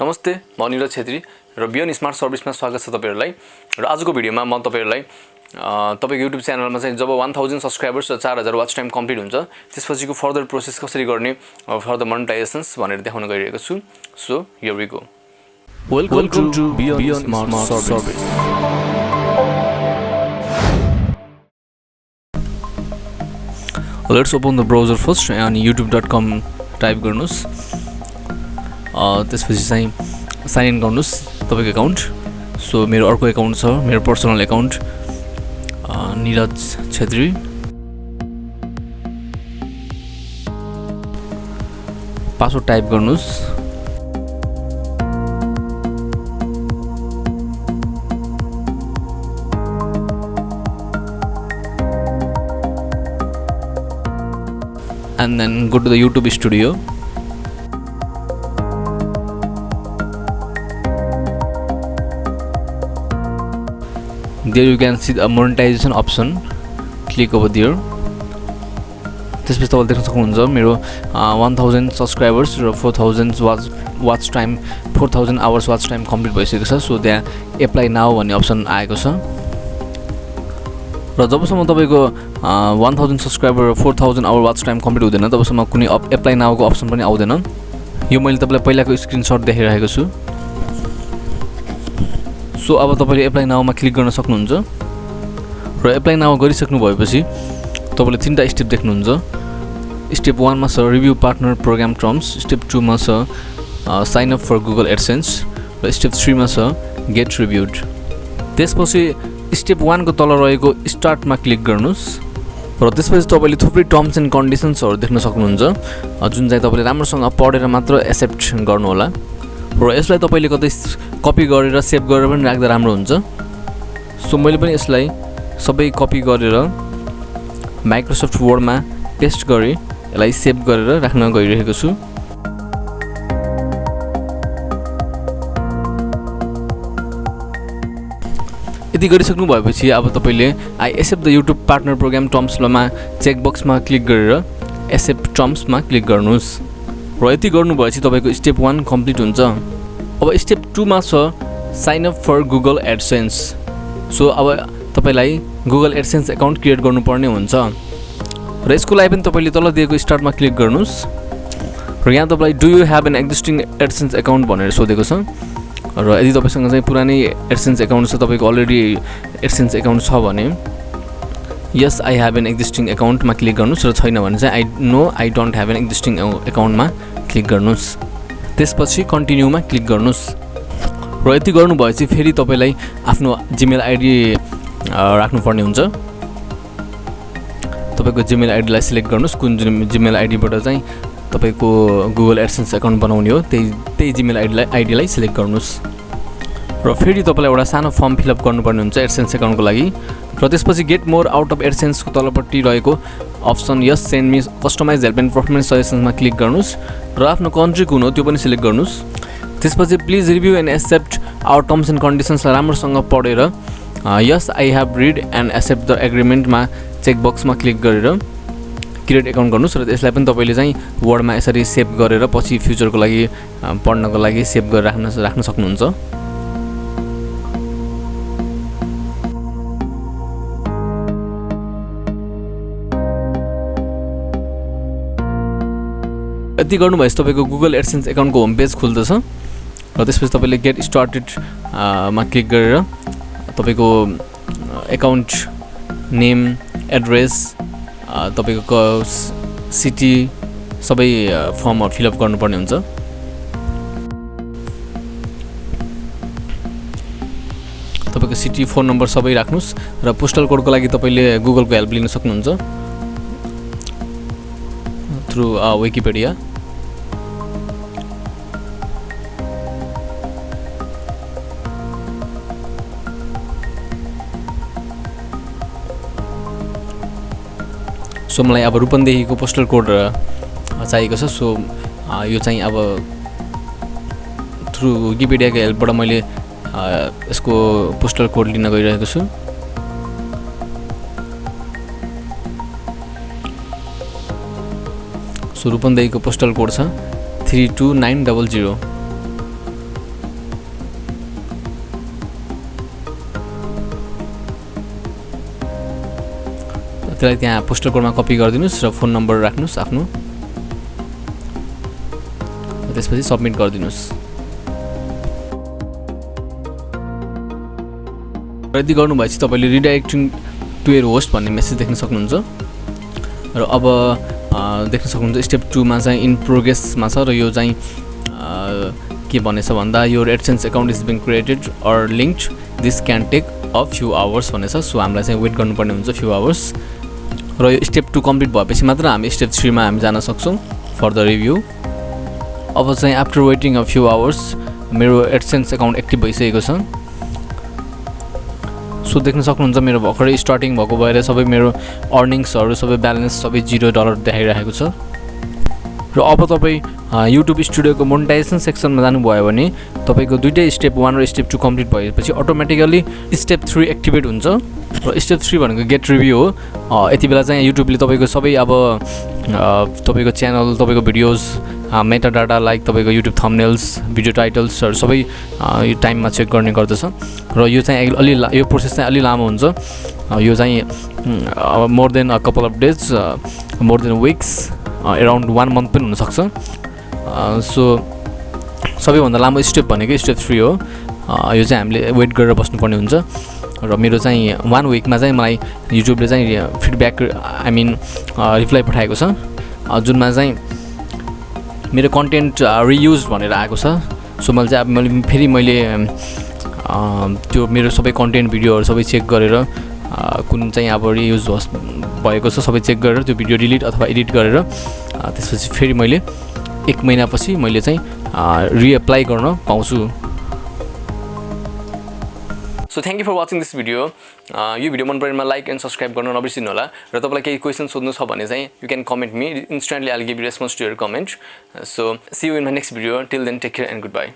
नमस्ते, म निरज छेत्री र बियोन स्मार्ट सर्भिसमा स्वागत छ तपाईहरुलाई। र आजको भिडियोमा म तपाईहरुलाई तपाईको युट्युब च्यानलमा चाहिँ जब 1000 सब्स्क्राइबर्स र 4000 वाच टाइम कम्प्लिट हुन्छ त्यसपछिको फर्दर प्रोसेस कसरी गर्ने फर्दर मोनेटाइजेसन्स भनेर देखाउन गइरहेको छु। So here we go. Welcome to Beyond smart service. Let's open the browser first अनि youtube.com टाइप गर्नुस्। त्यसपछि चाहिँ साइन इन गर्नुस् तपाईको अकाउन्ट। सो मेरो अर्को अकाउन्ट छ, मेरो personal account Niraj Chhetri. Password type गर्नुस्। And then go to the YouTube studio. There you can see the monetization option. Click over there. त्यसपछि तपाईले देख्न सक्नुहुन्छ मेरो 1000 सब्स्क्राइबर्स र 4000 watch time 4000 hours watch time complete भइसकेको छ। सो त्यहाँ एप्लाई नाउ भन्ने अप्सन आएको छ। र जबसम्म तपाईको 1000 सब्स्क्राइबर र 4000 आवर वाच टाइम कम्प्लिट हुँदैन तबसम्म कुनै एप्लाई नाउको अप्सन पनि आउँदैन। यो मैले तपाईलाई पहिलाको स्क्रिनशट देखाइरहेको छु। सो अब तपाईले एप्लाई नाउमा क्लिक गर्न सक्नुहुन्छ। र एप्लाई नाउ गरिसक्नु भएपछि तपाईले तीनटा स्टेप देख्नुहुन्छ। स्टेप 1 मा छ review partner program terms, step 2 मा छ sign up for Google AdSense र स्टेप 3 मा छ गेट रिभ्युड। त्यसपछि स्टेप 1 को तल रहेको स्टार्टमा क्लिक गर्नुस्। र त्यसपछि तपाईले थुप्रै टर्म्स एन्ड कन्डिसन्सहरु देख्न सक्नुहुन्छ जुन चाहिँ तपाईले राम्रोसँग पढेर मात्र एक्सेप्ट गर्नु होला। र यसलाई तपाईले कतै कपी गरेर सेभ गरेर पनि राख्दा राम्रो हुन्छ। सो मैले पनि यसलाई सबै कपी गरेर माइक्रोसफ्ट वर्डमा पेस्ट गरी यसलाई सेभ गरेर राख्न गइरहेको छु। यदि गरिसक्नु भएपछि अब तपाईले I accept the YouTube partner program टर्म्समा चेक बक्समा क्लिक गरेर एक्सेप्ट टर्म्समा क्लिक गर्नुस्। र यति गर्नु भएपछि तपाईको स्टेप 1 कम्प्लिट हुन्छ। अब स्टेप 2 मा छ sign up for Google AdSense. So अब तपाईलाई गुगल एडसेन्स अकाउन्ट क्रिएट गर्नुपर्ने हुन्छ। र यसको लागि पनि तपाईले तल दिएको स्टार्टमा क्लिक गर्नुस्। र यहाँ तपाईलाई do you have an existing AdSense account भनेर सोधेको छ। र यदि तपाईसँग चाहिँ पुरानै एडसेन्स अकाउन्ट छ, तपाईको अलरेडी एडसेन्स अकाउन्ट छ भने yes I have an existing अकाउन्टमा क्लिक गर्नुस्। र छैन भने चाहिँ I don't have an existing अकाउन्टमा क्लिक गर्नुस्। त्यसपछि कन्टिन्यूमा क्लिक गर्नुस्। र यति गर्नु भएपछि फेरि तपाईलाई आफ्नो जीमेल आइडी राख्नुपर्ने हुन्छ। तपाईको जीमेल आइडीलाई सिलेक्ट गर्नुस्। कुन जीमेल आइडीबाट चाहिँ तपाईको गुगल एडसेन्स अकाउन्ट बनाउने हो त्यही जीमेल आइडीलाई सिलेक्ट गर्नुस्। र फेरि तपाईलाई एउटा सानो फर्म फिलअप गर्नुपर्ने हुन्छ एडसेन्स अकाउन्टको लागि। र त्यसपछि गेट मोर आउट अफ एडसेन्सको तलपट्टि रहेको option yes send me customize help and performance सजेसन्समा क्लिक गर्नुस्। र आफ्नो कन्ट्री कुन हो त्यो पनि सिलेक्ट गर्नुस्। त्यसपछि please review and accept our terms and कन्डिसन्सलाई राम्रोसँग पढेर yes I have read and accept the एग्रिमेन्टमा चेक बक्समा क्लिक गरेर क्रिएट अकाउन्ट गर्नुस्। र यसलाई पनि तपाईले चाहिँ वर्डमा यसरी सेभ गरेर पछि फ्युचरको लागि पढ्नको लागि सेभ गरेर राख्न सक्नुहुन्छ। यति गर्नु भएपछि तपाईको गुगल एडसेन्स अकाउन्टको होम पेज खुल्दछ। र त्यसपछि तपाईले गेट स्टार्टेड मा क्लिक गरेर तपाईको अकाउन्ट नेम, एड्रेस, तपाईको सिटी सबै फर्महरु फिलअप गर्नुपर्ने हुन्छ। तपाईको सिटी, फोन नम्बर सबै राख्नुस्। र पोस्टल कोडको लागि तपाईले गुगलको हेल्प लिन सक्नुहुन्छ थ्रु विकिपीडिया। सो मलाई अब रूपन्देहीको पोस्टल कोड चाहिएको छ। सो यो चाहिँ अब थ्रु विकिपीडियाको हेल्पबाट मैले यसको पोस्टल कोड लिन गइरहेको छु। सो रूपन्देहीको पोस्टल कोड छ 32900। त्यसलाई त्यहाँ पोस्टर कोडमा कपी गरिदिनुस् र फोन नम्बर राख्नुस् आफ्नो त्यसपछि सबमिट गरिदिनुस् यदि गर्नुभएपछि तपाईले रिडाइरेक्टिङ टु योर होस्ट भन्ने मेसेज देख्न सक्नुहुन्छ र अब देख्न सक्नुहुन्छ स्टेप 2 मा चाहिँ इन प्रोग्रेसमा छ र यो चाहिँ के भनेछ भन्दा your AdSense account is being created or linked this can take a few hours भनेछ सो हामीलाई चाहिँ वेट गर्नुपर्ने हुन्छ फ्यु आवर्स र यो स्टेप 2 कम्प्लिट भएपछि मात्र हामी स्टेप 3 मा हामी जान सक्छौँ फर द रिभ्यू अब चाहिँ after waiting a few hours मेरो एडसेन्स अकाउन्ट एक्टिभ भइसकेको छ सो देख्न सक्नुहुन्छ मेरो भर्खरै स्टार्टिङ भएको भएर सबै मेरो अर्निङ्सहरू सबै ब्यालेन्स सबै $0 देखाइरहेको छ र अब तपाईँ युट्युब स्टुडियोको मोनेटाइजेसन सेक्सनमा जानुभयो भने तपाईँको दुईटै स्टेप 1 र स्टेप 2 कम्प्लिट भएपछि अटोमेटिकली स्टेप 3 एक्टिभेट हुन्छ र स्टेप 3 भनेको गेट रिभ्यू हो यति बेला चाहिँ युट्युबले तपाईँको सबै अब तपाईँको च्यानल तपाईँको भिडियोज मेटा डाटा लाइक तपाईँको युट्युब थम्बनेल्स भिडियो टाइटल्सहरू सबै यो टाइममा चेक गर्ने गर्दछ र यो चाहिँ यो प्रोसेस चाहिँ अलि लामो हुन्छ यो चाहिँ more than a couple of days more than weeks around 1 month पनि हुनसक्छ सो सबैभन्दा लामो स्टेप भनेको स्टेप 3 हो यो चाहिँ हामीले वेट गरेर बस्नुपर्ने हुन्छ र मेरो चाहिँ 1 विकमा चाहिँ मलाई युट्युबले चाहिँ फिडब्याक आई मिन रिप्लाई पठाएको छ जुनमा चाहिँ मेरो कन्टेन्ट रियुज भनेर आएको छ सो मैले चाहिँ मैले त्यो मेरो सबै कन्टेन्ट भिडियोहरू सबै चेक गरेर कुन चाहिँ अब रियुज भएको छ सबै चेक गरेर त्यो भिडियो डिलिट अथवा एडिट गरेर त्यसपछि फेरि मैले 1 महिनापछि मैले चाहिँ रिएप्लाई गर्न पाउँछु so thank you for watching this video यो भिडियो मन परेमा लाइक एन्ड सब्सक्राइब गर्न नबिर्सिनु होला र तपाईँलाई केही क्वेसन सोध्नु छ भने चाहिँ you can comment me instantly I will give you response to your comment so see you in my next video till then take care and good by